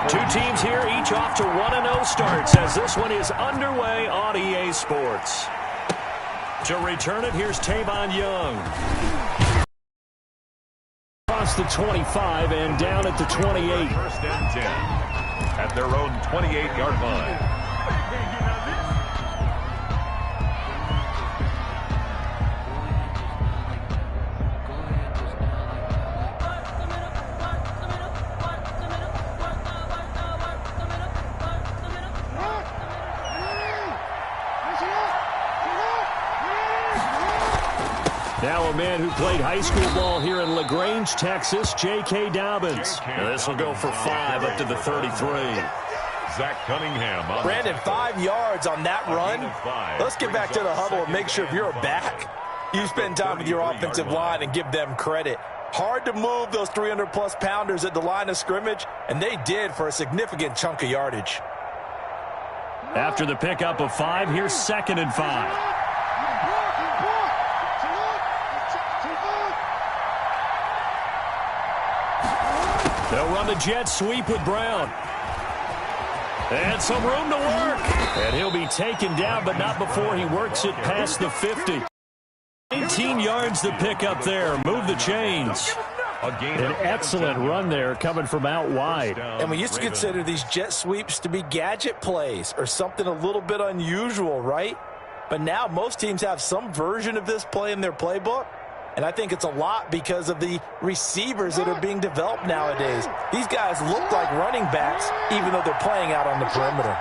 Two teams here, each off to 1-0 starts as this one is underway on EA Sports. To return it, here's Tavon Young. Across the 25 and down at the 28. First and 10 at their own 28-yard line. Now a man who played high school ball here in LaGrange, Texas, J.K. Dobbins. Now this will go for 5 up to the 33. Zach Cunningham. Brandon, 5 yards on that run. Let's get back to the huddle and make sure if you're back, you spend time with your offensive line and give them credit. Hard to move those 300-plus pounders at the line of scrimmage, and they did for a significant chunk of yardage. After the pickup of 5, here's 2nd and 5. They'll run the jet sweep with Brown. And some room to work. And he'll be taken down, but not before he works it past the 50. 19 yards to pick up there. Move the chains. An excellent run there coming from out wide. And we used to consider these jet sweeps to be gadget plays or something a little bit unusual, right? But now most teams have some version of this play in their playbook. And I think it's a lot because of the receivers that are being developed nowadays. These guys look like running backs, even though they're playing out on the perimeter.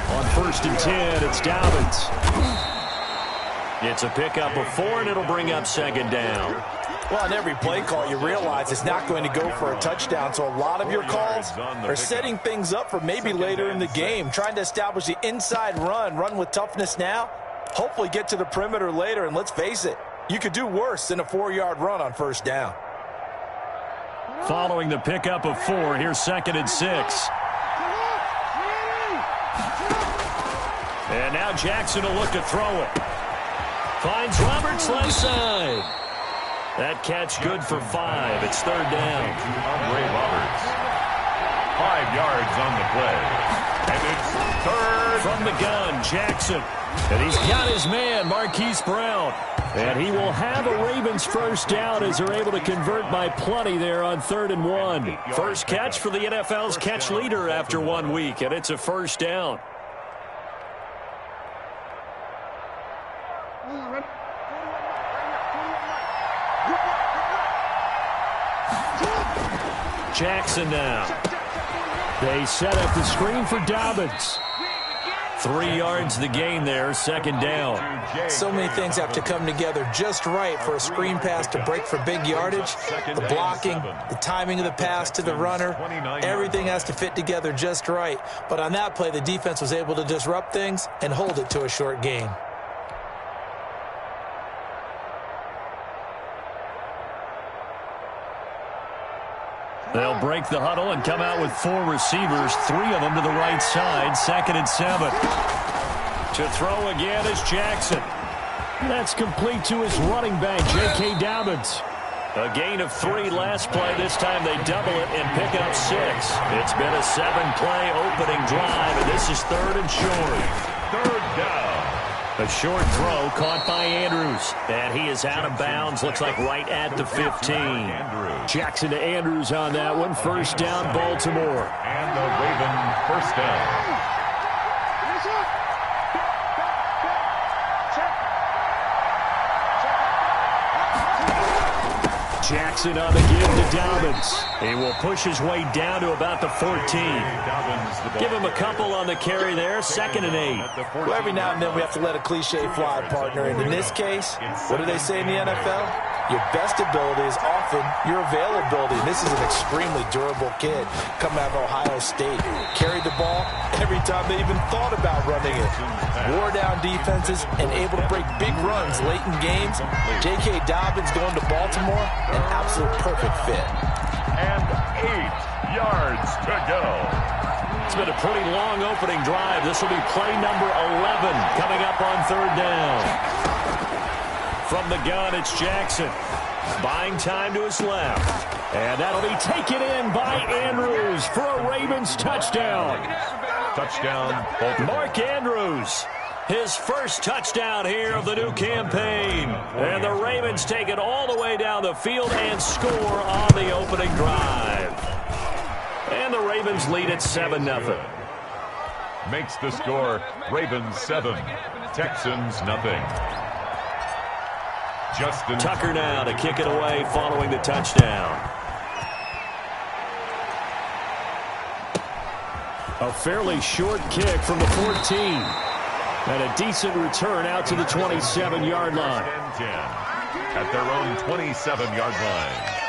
On 1st and 10, it's Dobbins. It's a pickup of 4, and it'll bring up 2nd down. Well, on every play call, you realize it's not going to go for a touchdown, so a lot of your calls are setting things up for maybe later in the game, trying to establish the inside run with toughness now, hopefully get to the perimeter later, and let's face it, you could do worse than a 4-yard run on 1st down. Following the pickup of 4, here's 2nd and 6. And now Jackson will look to throw it. Finds Roberts left side. That catch good for 5. It's 3rd down. Andre Roberts. 5 yards on the play. And it's 3rd. From the gun, Jackson. And he's got his man, Marquise Brown. And he will have a Ravens 1st down as they're able to convert by plenty there on 3rd and 1. First catch for the NFL's catch leader after 1 week, and it's a 1st down. Jackson now. They set up the screen for Dobbins. 3 yards the gain there, 2nd down. So many things have to come together just right for a screen pass to break for big yardage. The blocking, the timing of the pass to the runner, everything has to fit together just right. But on that play, the defense was able to disrupt things and hold it to a short gain. They'll break the huddle and come out with 4 receivers, 3 of them to the right side, 2nd and 7. To throw again is Jackson. That's complete to his running back, J.K. Dobbins. A gain of 3 last play. This time they double it and pick up 6. It's been a 7-play opening drive, and this is 3rd and short. 3rd down. A short throw caught by Andrews. And he is out of bounds. Looks like right at the 15. Jackson to Andrews on that one. 1st down, Baltimore. And the Raven 1st down. Jackson on the give to Dobbins. He will push his way down to about the 14. Give him a couple on the carry there. 2nd and 8. Well, every now and then we have to let a cliche fly, partner. And in this case, what do they say in the NFL? Your best ability is often your availability. And this is an extremely durable kid coming out of Ohio State. Carried the ball every time they even thought about running it. Wore down defenses and able to break big runs late in games. J.K. Dobbins going to Baltimore, an absolute perfect fit. And 8 yards to go. It's been a pretty long opening drive. This will be play number 11 coming up on 3rd down. From the gun, it's Jackson. Buying time to his left. And that'll be taken in by Andrews for a Ravens touchdown. Touchdown, Baltimore. Mark Andrews, his first touchdown here of the new campaign. And the Ravens take it all the way down the field and score on the opening drive. And the Ravens lead at 7-0. Makes the score Ravens 7, Texans nothing. Justin Tucker now to kick it away following the touchdown. A fairly short kick from the 14. And a decent return out to the 27-yard line. 10 at their own 27-yard line.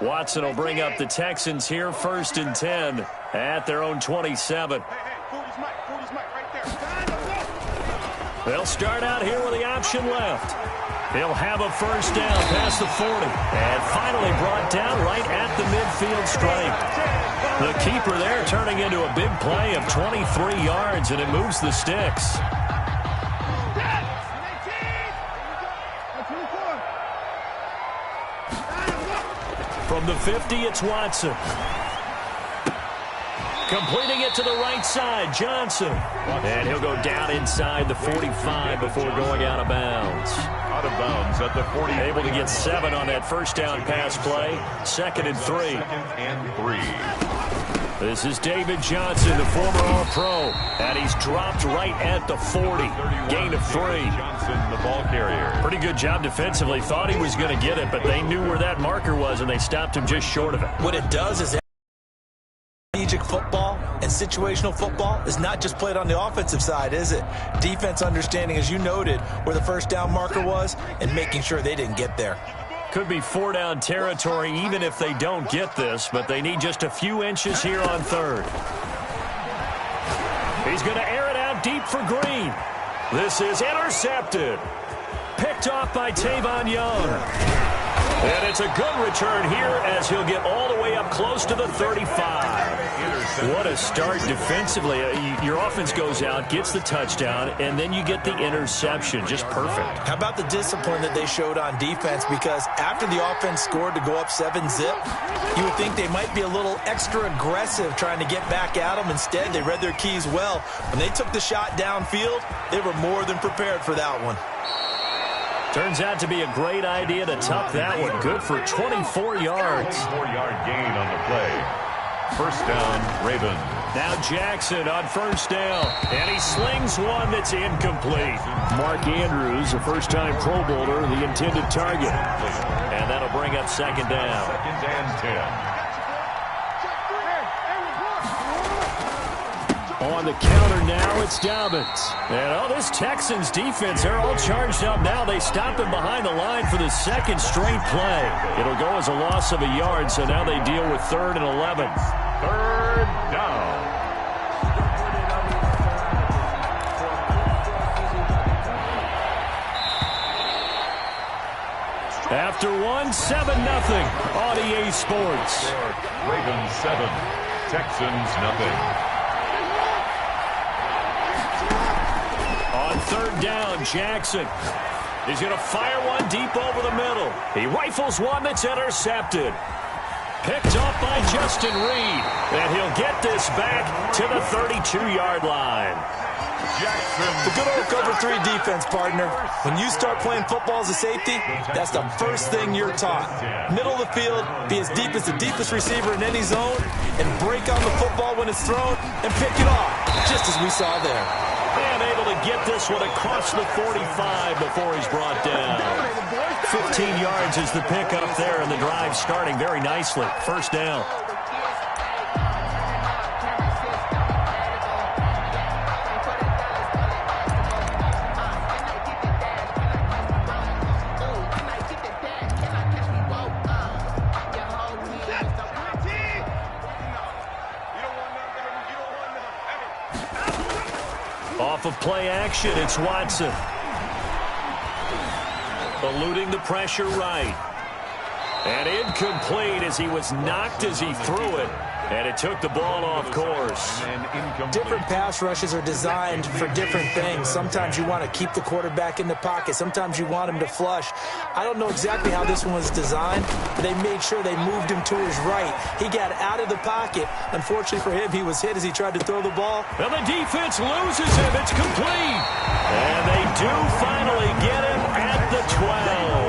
Watson will bring up the Texans here, 1st and 10 at their own 27. They'll start out here with the option left. They'll have a first down past the 40. And finally brought down right at the midfield stripe. The keeper there turning into a big play of 23 yards, and it moves the sticks. From the 50, it's Watson. Completing it to the right side, Johnson. And he'll go down inside the 45 before going out of bounds. Out of bounds at the 40. Able to get 7 on that first down pass play. 2nd and 3. 2nd and 3. This is David Johnson, the former All-Pro. And he's dropped right at the 40. Gain of 3. Johnson, the ball carrier. Pretty good job defensively. Thought he was going to get it, but they knew where that marker was, and they stopped him just short of it. What it does is strategic football and situational football is not just played on the offensive side, is it? Defense understanding, as you noted, where the first down marker was and making sure they didn't get there. Could be 4-down territory even if they don't get this, but they need just a few inches here on 3rd. He's going to air it out deep for Green. This is intercepted. Picked off by Tavon Young. And it's a good return here as he'll get all the way up close to the 35. What a start defensively. Your offense goes out, gets the touchdown, and then you get the interception. Just perfect. How about the discipline that they showed on defense? Because after the offense scored to go up 7-zip, you would think they might be a little extra aggressive trying to get back at them. Instead, they read their keys well. When they took the shot downfield, they were more than prepared for that one. Turns out to be a great idea to tuck that one. Good for 24 yards. 24-yard gain on the play. First down, Ravens. Now Jackson on first down. And he slings one that's incomplete. Mark Andrews, a first-time Pro Bowler, the intended target. And that'll bring up 2nd down. 2nd and 10. On the counter now, it's Dobbins. And, this Texans defense, they're all charged up now. They stop him behind the line for the 2nd straight play. It'll go as a loss of a yard, so now they deal with 3rd and 11. 3rd down. After 7-0 on EA Sports. Ravens 7, Texans nothing. On 3rd down, Jackson. He's going to fire one deep over the middle. He rifles one that's intercepted. Picked off by Justin Reed. And he'll get this back to the 32-yard line. Jackson. The good old cover 3 defense, partner. When you start playing football as a safety, that's the first thing you're taught. Middle of the field, be as deep as the deepest receiver in any zone, and break on the football when it's thrown and pick it off, just as we saw there. And able to get this one across the 45 before he's brought down. 15 yards is the pickup there, and the drive starting very nicely. First down. Off of play action, it's Watson. eluding the pressure right. And incomplete as he was knocked as he threw it. And it took the ball off course. Different pass rushes are designed for different things. Sometimes you want to keep the quarterback in the pocket. Sometimes you want him to flush. I don't know exactly how this one was designed, but they made sure they moved him to his right. He got out of the pocket. Unfortunately for him, he was hit as he tried to throw the ball. Well, the defense loses him. It's complete. And they do finally get him at the 12.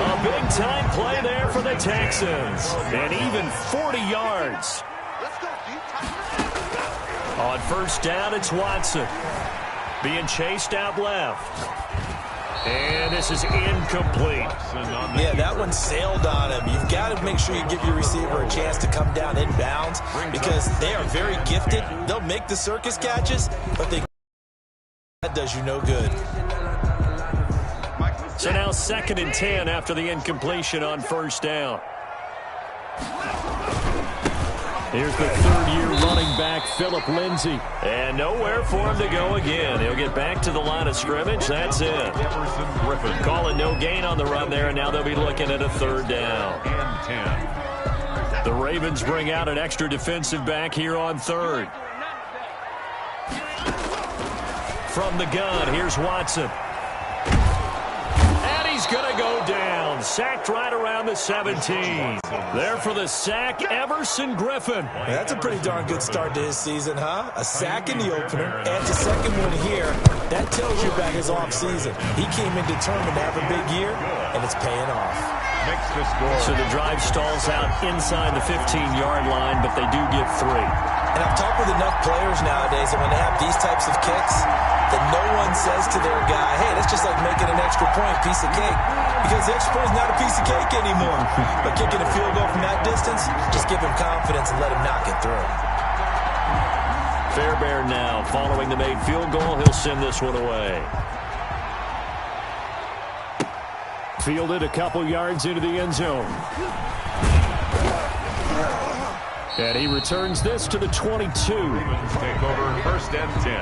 A big-time play there for the Texans. And even 40 yards. On first down, it's Watson. Being chased out left. And this is incomplete. Yeah, that one sailed on him. You've got to make sure you give your receiver a chance to come down inbounds because they are very gifted. They'll make the circus catches, but that does you no good. So now 2nd and 10 after the incompletion on first down. Here's the third-year running back, Phillip Lindsay. And nowhere for him to go again. He'll get back to the line of scrimmage. That's it. Calling no gain on the run there, and now they'll be looking at a 3rd down. The Ravens bring out an extra defensive back here on 3rd. From the gun, here's Watson. He's going to go down. Sacked right around the 17. There for the sack, Everson Griffin. That's a pretty darn good start to his season, huh? A sack in the opener, and the second one here. That tells you about his offseason. He came in determined to have a big year, and it's paying off. So the drive stalls out inside the 15-yard line, but they do get 3. And I've talked with enough players nowadays that when they have these types of kicks, that no one says to their guy, hey, that's just like making an extra point, piece of cake. Because the extra point is not a piece of cake anymore. But kicking a field goal from that distance, just give him confidence and let him knock it through. Fairbairn now following the made field goal. He'll send this one away. Fielded a couple yards into the end zone. And he returns this to the 22. Ravens take over 1st and 10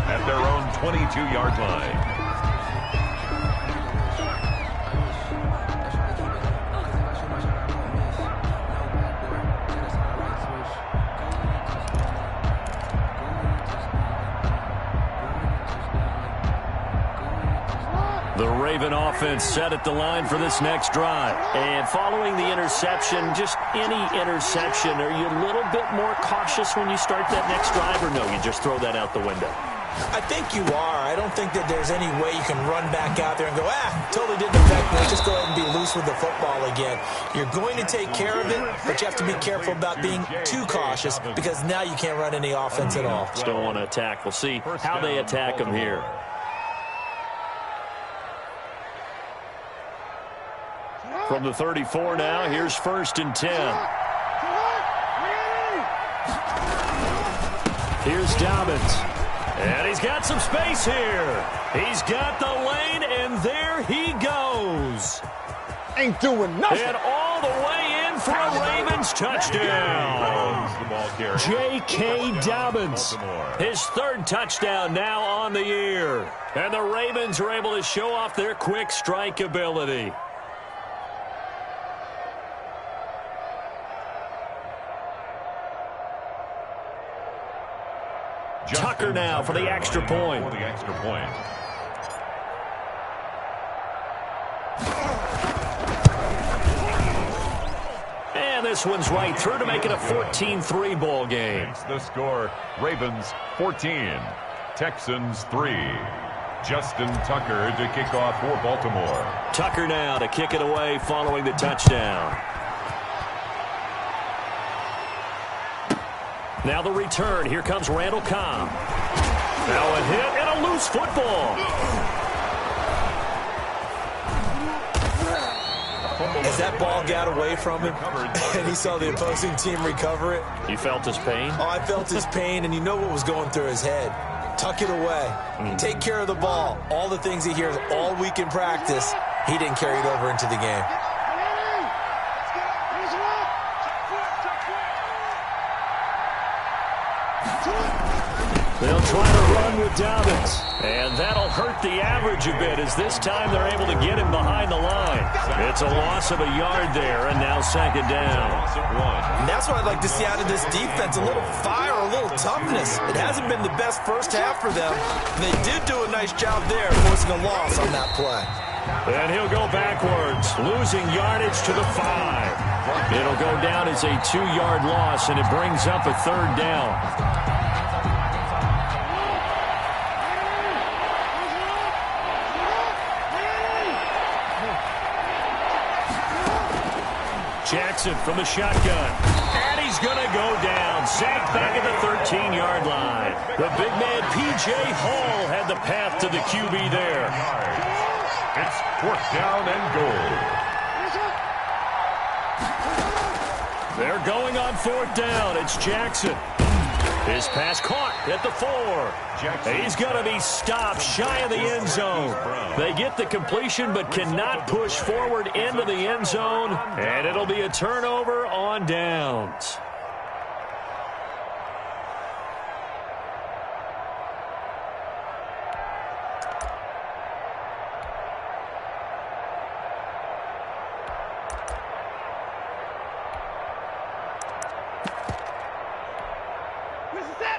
at their own 22-yard line. The Raven offense set at the line for this next drive. And following the interception, just any interception, are you a little bit more cautious when you start that next drive, or no, you just throw that out the window? I think you are. I don't think that there's any way you can run back out there and go, totally didn't affect me. Let's just go ahead and be loose with the football again. You're going to take care of it, but you have to be careful about being too cautious because now you can't run any offense at all. Still want to attack. We'll see how they attack them here. From the 34 now, here's 1st and 10. Here's Dobbins. And he's got some space here. He's got the lane, and there he goes. Ain't doing nothing. And all the way in for a Ravens touchdown. J.K. Dobbins. His 3rd touchdown now on the year. And the Ravens are able to show off their quick strike ability. Tucker now for the extra point. And this one's right through to make it a 14-3 ball game. The score, Ravens 14, Texans 3. Justin Tucker to kick off for Baltimore. Tucker now to kick it away following the touchdown. Now the return. Here comes Randall Cobb. Now a hit and a loose football. As that ball got away from him and he saw the opposing team recover it. You felt his pain? Oh, I felt his pain, and you know what was going through his head. Tuck it away. Take care of the ball. All the things he hears all week in practice, he didn't carry it over into the game. They'll try to run with Dobbins. And that'll hurt the average a bit as this time they're able to get him behind the line. It's a loss of a yard there, and now second down. And that's what I'd like to see out of this defense, a little fire, a little toughness. It hasn't been the best first half for them. They did do a nice job there, forcing a loss on that play. And he'll go backwards, losing yardage to the 5. It'll go down as a 2-yard loss, and it brings up a third down. Jackson from the shotgun. And he's going to go down. Sacked back at the 13-yard line. The big man, P.J. Hall, had the path to the QB there. It's 4th down and goal. They're going on 4th down. It's Jackson. His pass caught at the 4. He's going to be stopped shy of the end zone. They get the completion but cannot push forward into the end zone, and it'll be a turnover on downs.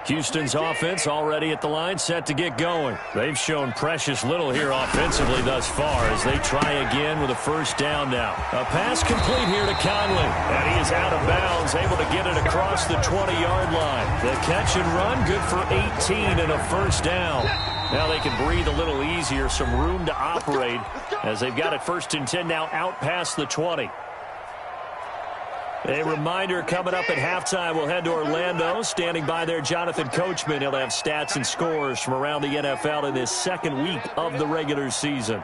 Houston's offense already at the line, set to get going. They've shown precious little here offensively thus far as they try again with a first down now. A pass complete here to Conley, and he is out of bounds, able to get it across the 20-yard line. The catch and run, good for 18 and a first down. Now they can breathe a little easier, some room to operate as they've got it 1st and 10 now out past the 20. A reminder, coming up at halftime, we'll head to Orlando. Standing by there, Jonathan Coachman. He'll have stats and scores from around the NFL in this second week of the regular season.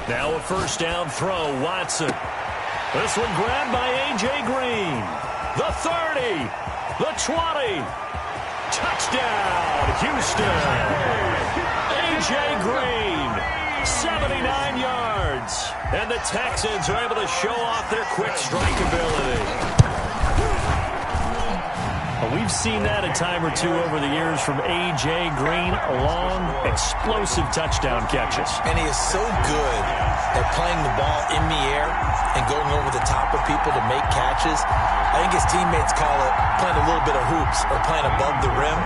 Now a first down throw, Watson. This one grabbed by A.J. Green. The 30, the 20. Touchdown, Houston. A.J. Green, 79 yards. And the Texans are able to show off their quick strike ability. We've seen that a time or two over the years from A.J. Green. Long, explosive touchdown catches. And he is so good at playing the ball in the air and going over the top of people to make catches. I think his teammates call it playing a little bit of hoops or playing above the rim.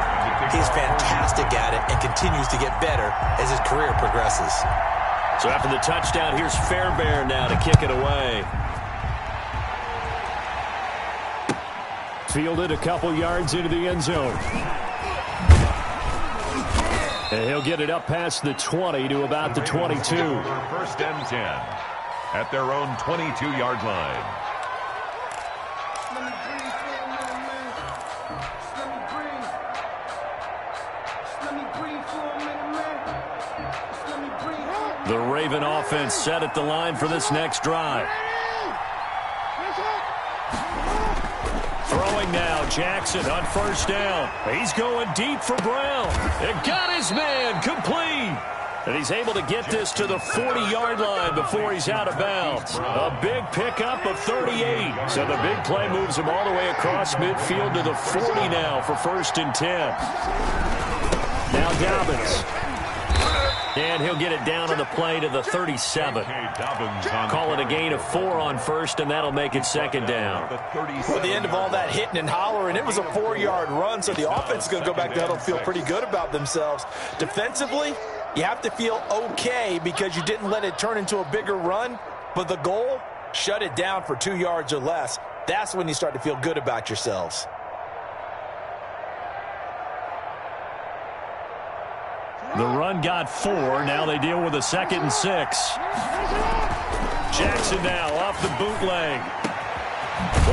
He's fantastic at it and continues to get better as his career progresses. So after the touchdown, here's Fairbairn now to kick it away. Fielded a couple yards into the end zone. And he'll get it up past the 20 to about the 22. 1st and 10 at their own 22-yard line. The Raven offense set at the line for this next drive. Throwing now, Jackson on first down. He's going deep for Brown. It got his man complete. And he's able to get this to the 40-yard line before he's out of bounds. A big pickup of 38. So the big play moves him all the way across midfield to the 40 now for 1st and 10. Now Dobbins. And he'll get it down on the play to the 37. Call it a gain of 4 on first, and that'll make it second down. With the end of all that hitting and hollering, it was a 4-yard run, so the offense is going to go back to huddle, feel pretty good about themselves. Defensively, you have to feel okay because you didn't let it turn into a bigger run, but the goal, shut it down for 2 yards or less. That's when you start to feel good about yourselves. The run got 4. Now they deal with a 2nd and 6. Jackson now off the bootleg.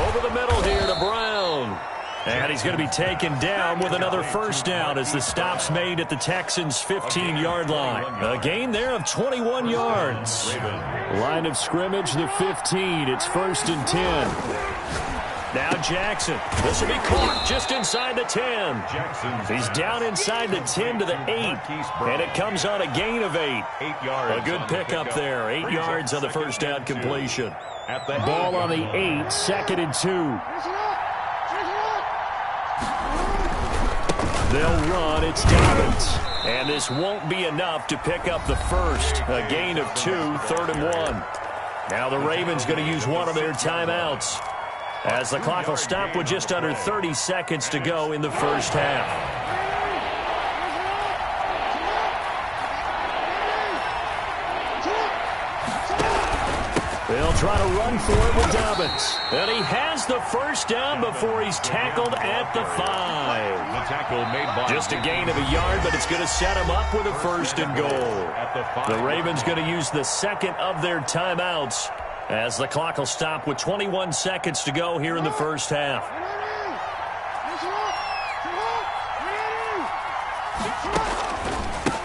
Over the middle here to Brown. And he's going to be taken down with another first down as the stop's made at the Texans' 15-yard line. A gain there of 21 yards. Line of scrimmage, the 15. It's 1st and 10. Now Jackson. This will be caught just inside the 10. He's down inside the 10 to the 8. And it comes on a gain of 8. A good pickup there. 8 yards on the first down completion. Ball on the 8, 2nd and 2. They'll run. It's Dobbins. And this won't be enough to pick up the first. A gain of 2, 3rd and 1. Now the Ravens going to use one of their timeouts, as the clock will stop with just under 30 seconds to go in the first half. They'll try to run for it with Dobbins. And he has the first down before he's tackled at the 5. The tackle made by just a gain of a yard, but it's going to set him up with a 1st and goal. The Ravens going to use the second of their timeouts, as the clock will stop with 21 seconds to go here in the first half.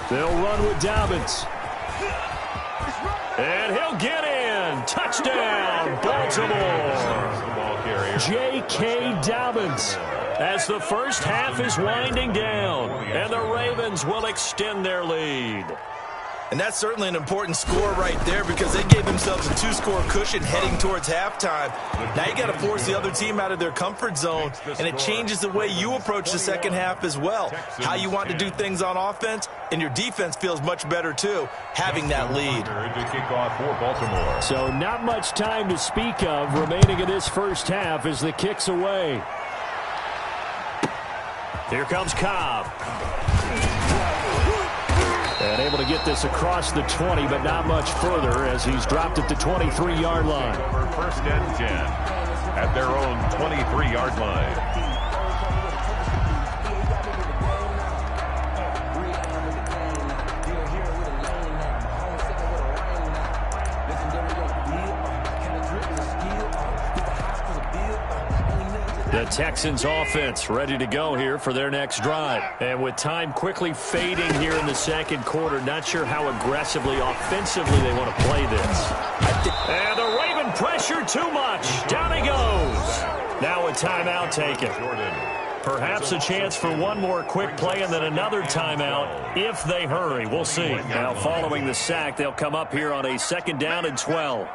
They'll run with Dobbins. And he'll get in. Touchdown, Baltimore. J.K. Dobbins, as the first half is winding down, and the Ravens will extend their lead. And that's certainly an important score right there, because they gave themselves a 2-score cushion heading towards halftime. Now you got to force the other team out of their comfort zone, and it changes the way you approach the second half as well. How you want to do things on offense, and your defense feels much better too, having that lead. So not much time to speak of remaining in this first half as the kick's away. Here comes Cobb. And able to get this across the 20, but not much further, as he's dropped at the 23-yard line. Over 1st and 10 at their own 23-yard line. The Texans offense ready to go here for their next drive. And with time quickly fading here in the second quarter, not sure how aggressively, offensively they want to play this. And the Raven pressure too much. Down he goes. Now a timeout taken. Perhaps a chance for one more quick play and then another timeout if they hurry. We'll see. Now following the sack, they'll come up here on a 2nd down and 12.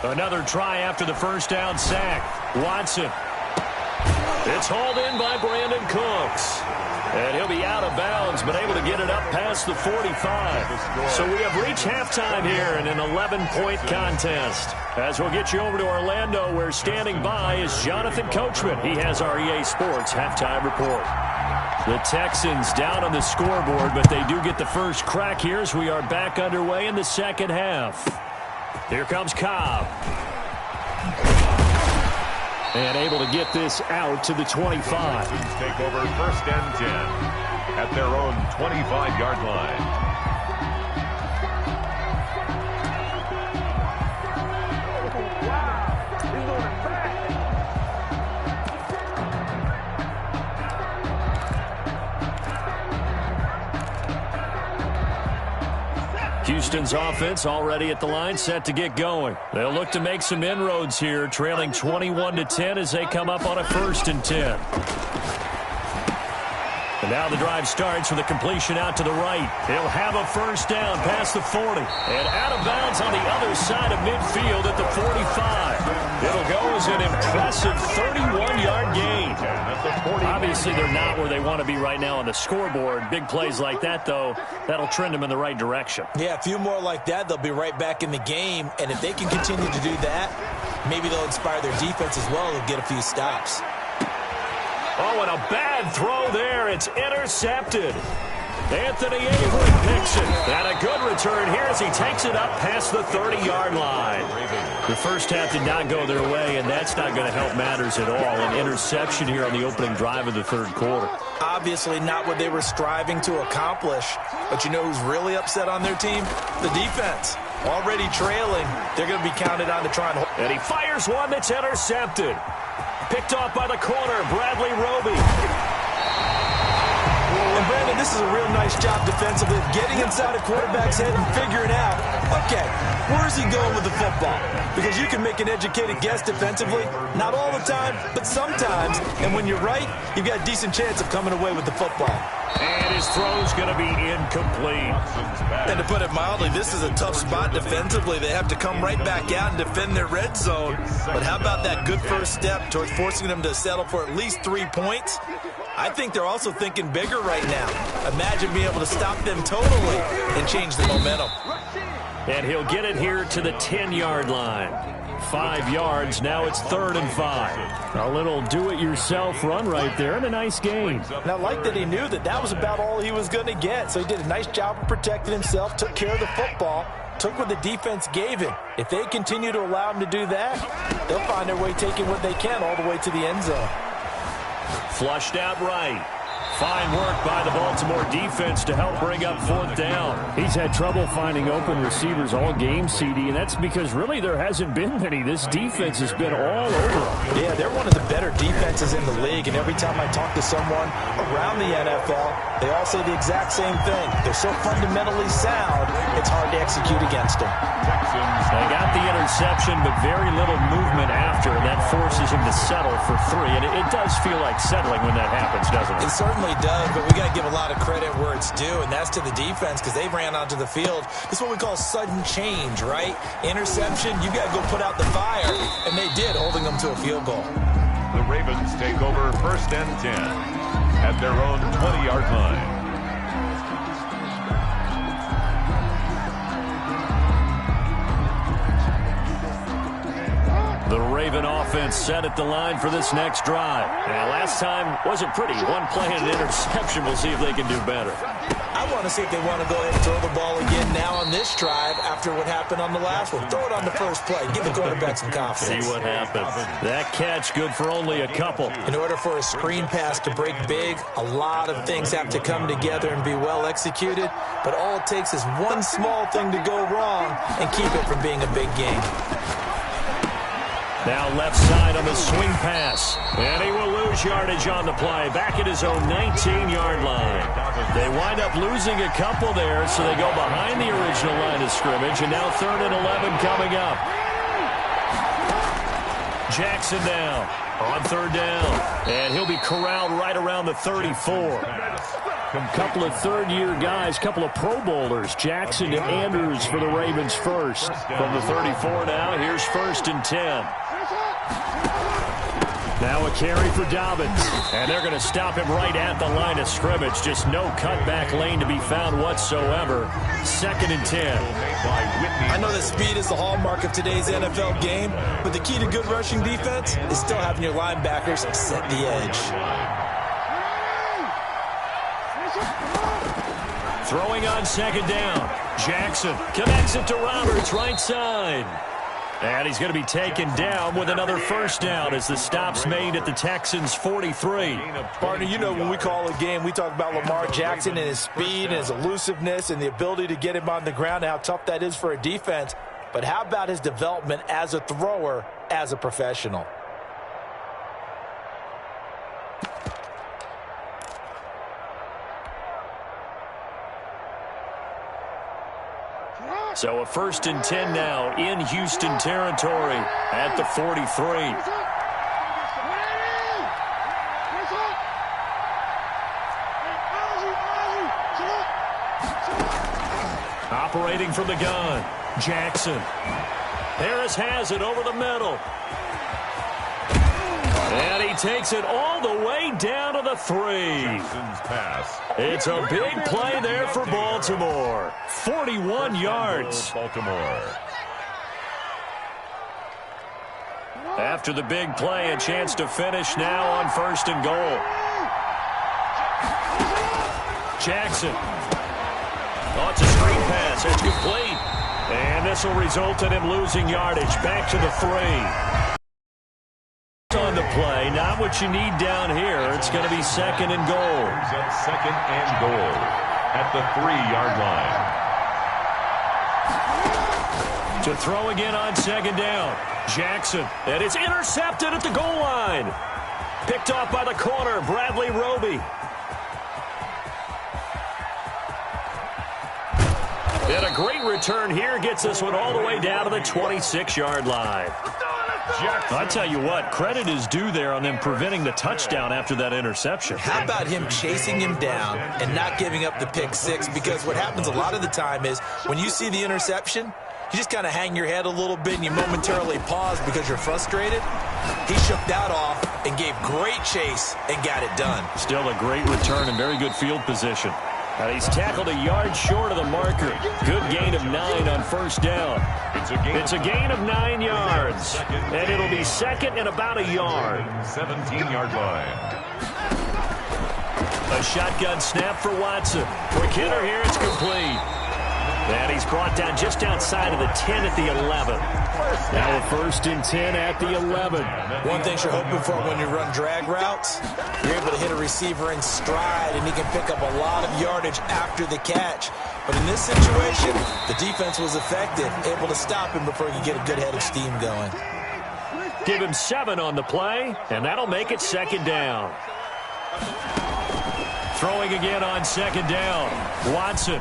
Another try after the first down sack. Watson. It's hauled in by Brandon Cooks. And he'll be out of bounds, but able to get it up past the 45. So we have reached halftime here in an 11-point contest. As we'll get you over to Orlando, where standing by is Jonathan Coachman. He has our EA Sports halftime report. The Texans down on the scoreboard, but they do get the first crack here as we are back underway in the second half. Here comes Cobb. And able to get this out to the 25. Take over 1st and 10 at their own 25-yard line. Houston's offense already at the line, set to get going. They'll look to make some inroads here, trailing 21-10 as they come up on a 1st and 10. And now the drive starts with a completion out to the right. He'll have a first down past the 40. And out of bounds on the other side of midfield at the 45. It'll go as an impressive 31-yard gain. Obviously, they're not where they want to be right now on the scoreboard. Big plays like that, though, that'll trend them in the right direction. Yeah, a few more like that, they'll be right back in the game. And if they can continue to do that, maybe they'll inspire their defense as well and get a few stops. Oh, and a bad throw there. It's intercepted. Anthony Avery picks it. And a good return here as he takes it up past the 30-yard line. The first half did not go their way, and that's not going to help matters at all. An interception here on the opening drive of the third quarter. Obviously not what they were striving to accomplish. But you know who's really upset on their team? The defense. Already trailing. They're going to be counted on to try and hold. And he fires one that's intercepted. Picked off by the corner, Bradley Roby. And Brandon, this is does a real nice job defensively of getting inside a quarterback's head and figuring out, okay, where is he going with the football? Because you can make an educated guess defensively, not all the time, but sometimes. And when you're right, you've got a decent chance of coming away with the football. And his throw's going to be incomplete. And to put it mildly, this is a tough spot defensively. They have to come right back out and defend their red zone. But how about that good first step towards forcing them to settle for at least 3 points? I think they're also thinking bigger right now. Imagine being able to stop them totally and change the momentum. And he'll get it here to the 10-yard line. 5 yards, now it's 3rd and 5. A little do-it-yourself run right there, and a nice game. And I like that he knew that that was about all he was going to get, so he did a nice job of protecting himself, took care of the football, took what the defense gave him. If they continue to allow him to do that, they'll find their way taking what they can all the way to the end zone. Flushed out right. Fine work by the Baltimore defense to help bring up 4th down. He's had trouble finding open receivers all game, CD, and that's because really there hasn't been many. This defense has been all over them. Yeah, they're one of the better defenses in the league, and every time I talk to someone around the NFL, they all say the exact same thing. They're so fundamentally sound, it's hard to execute against them. They got the interception, but very little movement after, and that forces him to settle for 3. And it does feel like settling when that happens, doesn't it? It certainly does, but we got to give a lot of credit where it's due, and that's to the defense because they ran onto the field. This is what we call sudden change, right? Interception, you got to go put out the fire, and they did, holding them to a field goal. The Ravens take over 1st and 10 at their own 20-yard line. The Raven offense set at the line for this next drive. Now, last time wasn't pretty. 1 play and an interception. We'll see if they can do better. I want to see if they want to go ahead and throw the ball again now on this drive after what happened on the last one. Throw it on the first play. Give the quarterback some confidence. See what happens. That catch good for only a couple. In order for a screen pass to break big, a lot of things have to come together and be well executed. But all it takes is one small thing to go wrong and keep it from being a big game. Now left side on the swing pass. And he will lose yardage on the play. Back at his own 19-yard line. They wind up losing a couple there, so they go behind the original line of scrimmage. And now 3rd and 11 coming up. Jackson down on 3rd down. And he'll be corralled right around the 34. A couple of third-year guys, couple of Pro Bowlers. Jackson and Andrews for the Ravens first. From the 34 now, here's 1st and 10. Now a carry for Dobbins. And they're going to stop him right at the line of scrimmage. Just no cutback lane to be found whatsoever. 2nd and 10. I know that speed is the hallmark of today's NFL game, but the key to good rushing defense is still having your linebackers set the edge. Throwing on 2nd down. Jackson connects it to Roberts, right side. And he's going to be taken down with another 1st down as the stop's made at the Texans' 43. Partner, you know when we call a game, we talk about Lamar Jackson and his speed and his elusiveness and the ability to get him on the ground and how tough that is for a defense. But how about his development as a thrower, as a professional? So a 1st and 10 now in Houston territory at the 43. Operating from the gun, Jackson. Harris has it over the middle. And he takes it all the way down to the 3. Jackson's pass. It's a big play there for Baltimore. 41 yards. Baltimore. After the big play, a chance to finish now on 1st and goal. Jackson. Oh, it's a screen pass. It's complete. And this will result in him losing yardage. Back to the 3. On the play, not what you need down here. It's going to be 2nd and goal. 2nd and goal at the 3-yard line. To throw again on 2nd down. Jackson, and it's intercepted at the goal line. Picked off by the corner, Bradley Roby. great return here gets this one all the way down to the 26-yard line. I tell you what, credit is due there on them preventing the touchdown after that interception. How about him chasing him down and not giving up the pick six? Because what happens a lot of the time is when you see the interception, you just kind of hang your head a little bit and you momentarily pause because you're frustrated. He shook that off and gave great chase and got it done. Still a great return and very good field position. And he's tackled a yard short of the marker. Good gain of 9 on first down. It's a gain of 9 yards. And it'll be second and about a yard. 17-yard line. A shotgun snap for Watson. Quick hitter here, it's complete. And he's brought down just outside of the 10 at the 11. Now a 1st and 10 at the 11. One thing you're hoping for when you run drag routes, you're able to hit a receiver in stride, and he can pick up a lot of yardage after the catch. But in this situation, the defense was effective, able to stop him before he could get a good head of steam going. Give him 7 on the play, and that'll make it 2nd down. Throwing again on 2nd down. Watson.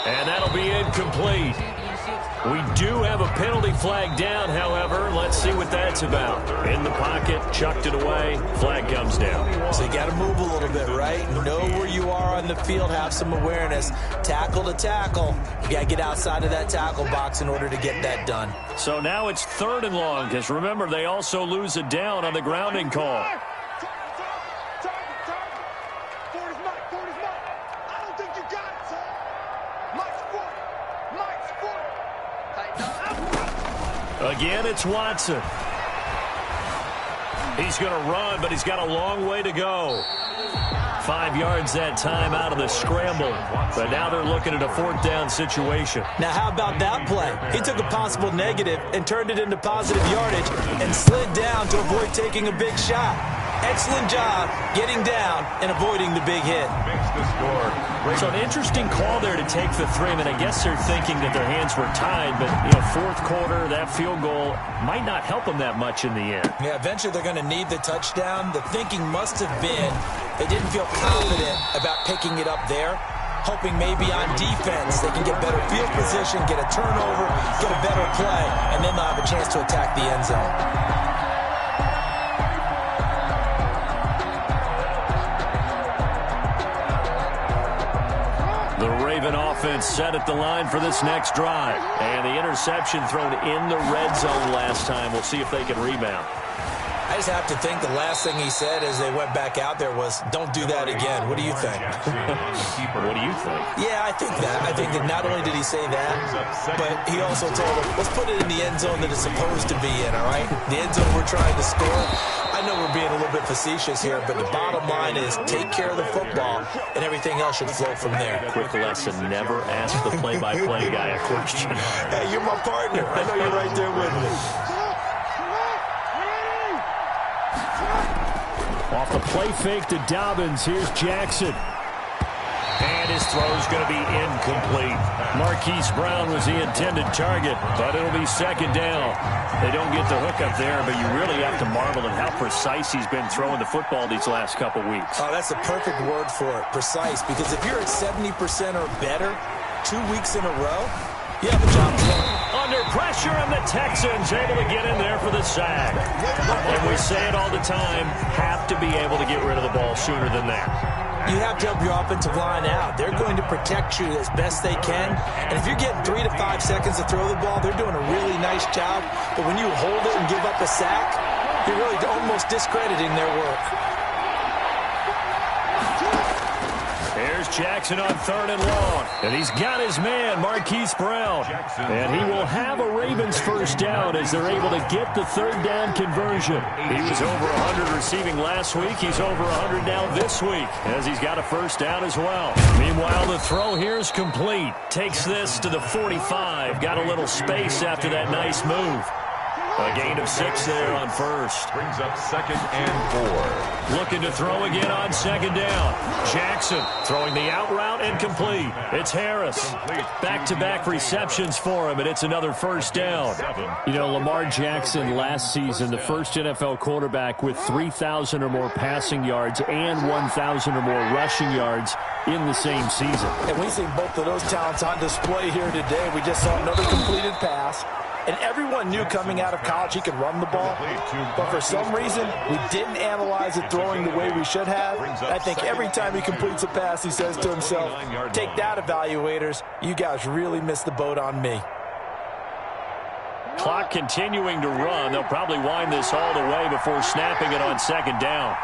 And that'll be incomplete. We do have a penalty flag down, however. Let's see what that's about. In the pocket, chucked it away, flag comes down. So you got to move a little bit, right? Know where you are on the field, have some awareness. Tackle to tackle. You got to get outside of that tackle box in order to get that done. So now it's 3rd and long, because remember, they also lose a down on the grounding call. Again, it's Watson. He's going to run, but he's got a long way to go. 5 yards that time out of the scramble. But now they're looking at a 4th down situation. Now, how about that play? He took a possible negative and turned it into positive yardage and slid down to avoid taking a big shot. Excellent job getting down and avoiding the big hit. So an interesting call there to take the 3. I mean, I guess they're thinking that their hands were tied, but, 4th quarter, that field goal might not help them that much in the end. Yeah, eventually they're going to need the touchdown. The thinking must have been they didn't feel confident about picking it up there, hoping maybe on defense they can get better field position, get a turnover, get a better play, and then they'll have a chance to attack the end zone. The Raven offense set at the line for this next drive. And the interception thrown in the red zone last time. We'll see if they can rebound. I just have to think the last thing he said as they went back out there was, don't do that again. What do you think? What do you think? Yeah, I think that. I think that not only did he say that, but he also told him, let's put it in the end zone that it's supposed to be in, all right? The end zone we're trying to score. I know we're being a little bit facetious here, but the bottom line is take care of the football, and everything else should flow from there. Quick lesson, never ask the play-by-play guy a question. Hey, you're my partner. I know you're right there with me. Off the play fake to Dobbins, here's Jackson. And his throw's going to be incomplete. Marquise Brown was the intended target, but it'll be 2nd down. They don't get the hook up there, but you really have to marvel at how precise he's been throwing the football these last couple weeks. Oh, that's a perfect word for it, precise, because if you're at 70% or better 2 weeks in a row, you have a job to do. Under pressure, and the Texans able to get in there for the sack. And we say it all the time, have to be able to get rid of the ball sooner than that. You have to help your offensive line out. They're going to protect you as best they can. And if you're getting 3 to 5 seconds to throw the ball, they're doing a really nice job. But when you hold it and give up a sack, you're really almost discrediting their work. Here's Jackson on 3rd and long. And he's got his man, Marquise Brown. And he will have a Ravens 1st down as they're able to get the 3rd down conversion. He was over 100 receiving last week. He's over 100 now this week as he's got a 1st down as well. Meanwhile, the throw here is complete. Takes this to the 45. Got a little space after that nice move. A gain of 6 there on 1st. Brings up 2nd and 4. Looking to throw again on second down. Jackson throwing the out route and complete. It's Harris. Back-to-back receptions for him, and it's another first down. You know, Lamar Jackson last season, the first NFL quarterback with 3,000 or more passing yards and 1,000 or more rushing yards in the same season. And we see both of those talents on display here today. We just saw another completed pass. And everyone knew coming out of college he could run the ball. But for some reason, we didn't analyze it throwing the way we should have. I think every time he completes a pass, he says to himself, take that, evaluators. You guys really missed the boat on me. Clock continuing to run. They'll probably wind this all the way before snapping it on second down.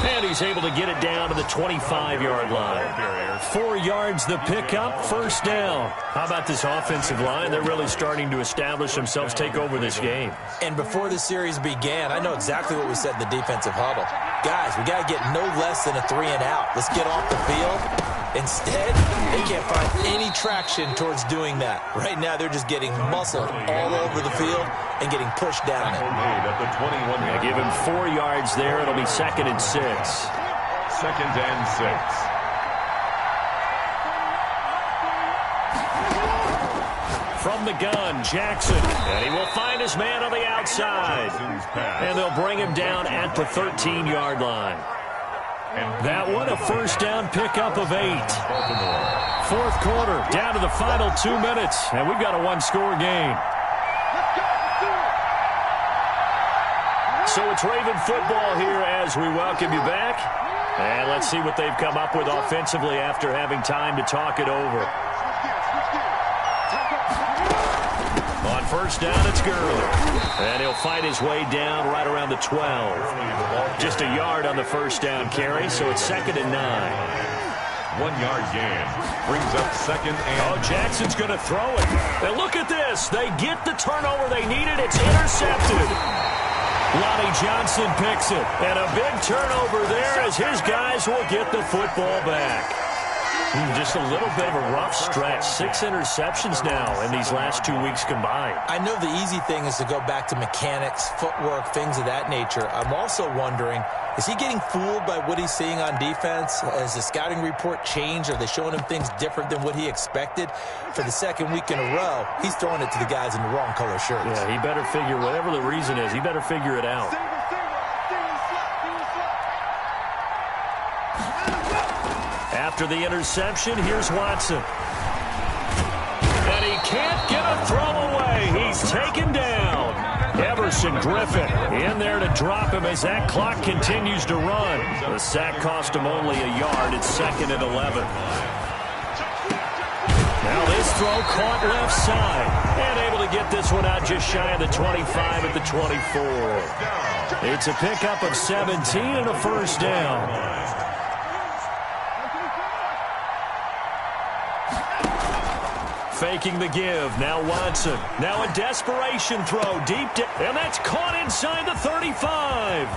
And he's able to get it down to the 25-yard line. 4 yards the pickup, first down. How about this offensive line? They're really starting to establish themselves, take over this game. And before the series began, I know exactly what we said in the defensive huddle. Guys, we got to get no less than a 3 and out. Let's get off the field. Instead, they can't find any traction towards doing that. Right now, they're just getting muscled all over the field and getting pushed down it. Yeah, give him 4 yards there. It'll be 2nd and 6. 2nd and 6. From the gun, Jackson. And he will find his man on the outside. And they'll bring him down at the 13-yard line. That one, a first down pickup of 8. Fourth quarter, down to the final 2 minutes. And we've got a one-score game. So it's Raven football here as we welcome you back. And let's see what they've come up with offensively after having time to talk it over. On first down, it's Gurley. And he'll fight his way down right around the 12. Just a yard on the first down carry, so it's 2nd and 9. 1-yard gain. Brings up 2nd and... Oh, Jackson's going to throw it. And look at this. They get the turnover they needed. It's intercepted. Lonnie Johnson picks it. And a big turnover there as his guys will get the football back. Just a little bit of a rough stretch. 6 interceptions now in these last 2 weeks combined. I know the easy thing is to go back to mechanics, footwork, things of that nature. I'm also wondering, is he getting fooled by what he's seeing on defense? Has the scouting report changed? Are they showing him things different than what he expected? For the second week in a row, he's throwing it to the guys in the wrong color shirts. Yeah, he better figure, whatever the reason is, he better figure it out. After the interception, here's Watson. And he can't get a throw away. He's taken down. Everson Griffin in there to drop him as that clock continues to run. The sack cost him only a yard. It's 2nd and 11. Now this throw caught left side. And able to get this one out just shy of the 25 at the 24. It's a pickup of 17 and a first down. Faking the give. Now Watson. Now a desperation throw deep down. And that's caught inside the 35.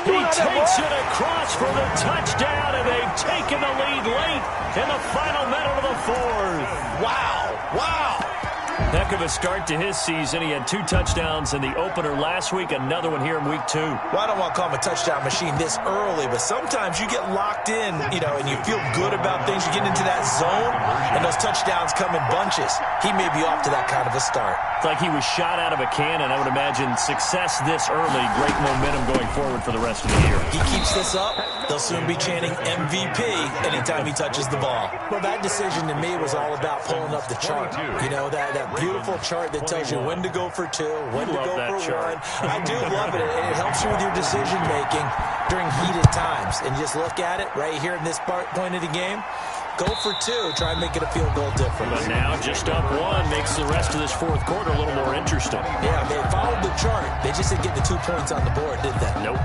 He takes it across for the touchdown, and they've taken the lead late in the final minute of the 4th. Wow. Wow. Heck of a start to his season. He had 2 touchdowns in the opener last week, another one here in week 2. Well, I don't want to call him a touchdown machine this early, but sometimes you get locked in, you know, and you feel good about things. You get into that zone, and those touchdowns come in bunches. He may be off to that kind of a start. It's like he was shot out of a cannon. I would imagine success this early, great momentum going forward for the rest of the year. He keeps this up, they'll soon be chanting MVP anytime he touches the ball. Well, that decision to me was all about pulling up the chart. You know, that beautiful chart that tells you when to go for 2, when to go for 1. I do love it. It helps you with your decision-making during heated times. And just look at it right here in this point of the game. Go for 2. Try and make it a field goal difference. But now just up 1 makes the rest of this fourth quarter a little more interesting. Yeah, they followed the chart. They just didn't get the 2 points on the board, did they? Nope.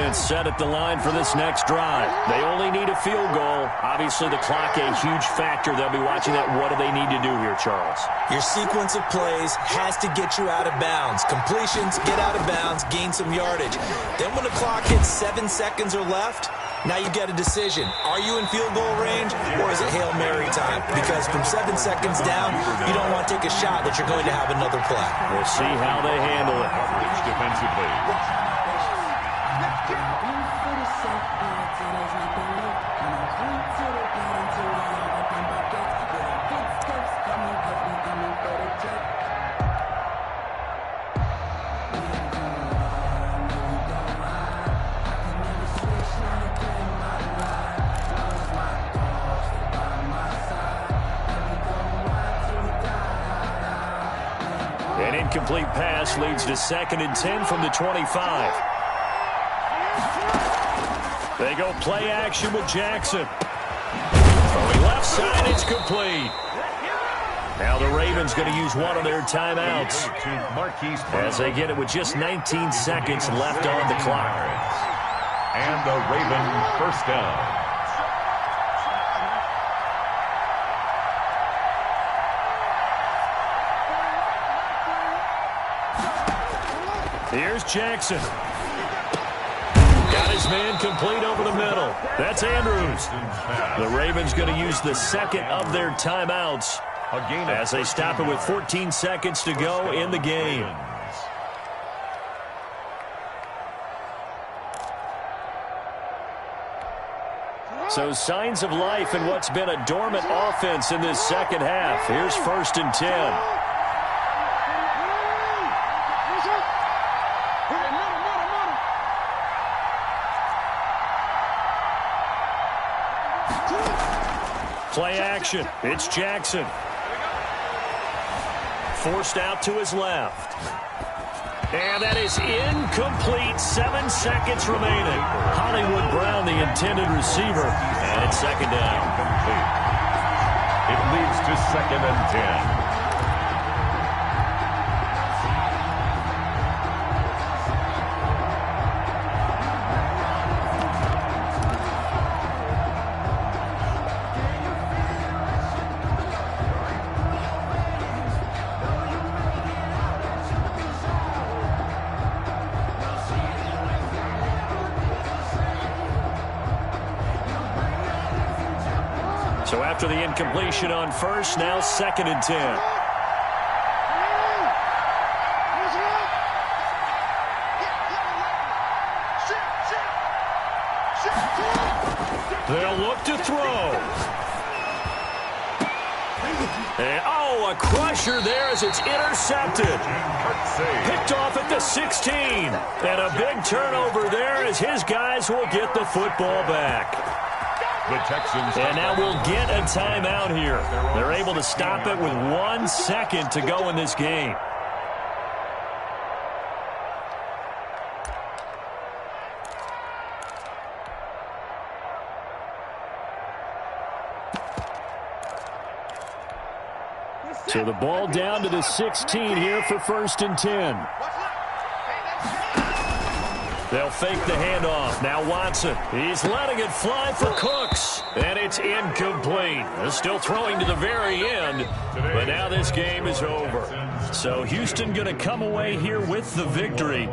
offense set at the line for this next drive. They only need a field goal. Obviously, the clock a huge factor. They'll be watching that. What do they need to do here, Charles? Your sequence of plays has to get you out of bounds. Completions, get out of bounds, gain some yardage. Then when the clock hits 7 seconds or left, now you get a decision. Are you in field goal range, or is it Hail Mary time? Because from 7 seconds down, you don't want to take a shot that you're going to have another play. We'll see how they handle it. Coverage defensively. An incomplete pass leads to 2nd and 10 from the 25. They go play action with Jackson. Throwing left side, it's complete. Now the Ravens going to use one of their timeouts as they get it with just 19 seconds left on the clock. And the Ravens first down. Here's Jackson. Got his man complete over the middle. That's Andrews. The Ravens going to use the second of their timeouts as they stop it with 14 seconds to go in the game. So signs of life in what's been a dormant offense in this second half. Here's 1st and 10. Play action. It's Jackson. Forced out to his left. And that is incomplete. 7 seconds remaining. Hollywood Brown, the intended receiver. And it's 2nd down. It leads to 2nd and 10. So after the incompletion on 1st, now 2nd and 10. They'll look to throw. And, a crusher there as it's intercepted. Picked off at the 16. And a big turnover there as his guys will get the football back. The Texans. And now we'll get a timeout here. They're able to stop it with 1 second to go in this game. So the ball down to the 16 here for 1st and 10. They'll fake the handoff. Now Watson. He's letting it fly for Cooks. And it's incomplete. They're still throwing to the very end. But now this game is over. So Houston going to come away here with the victory.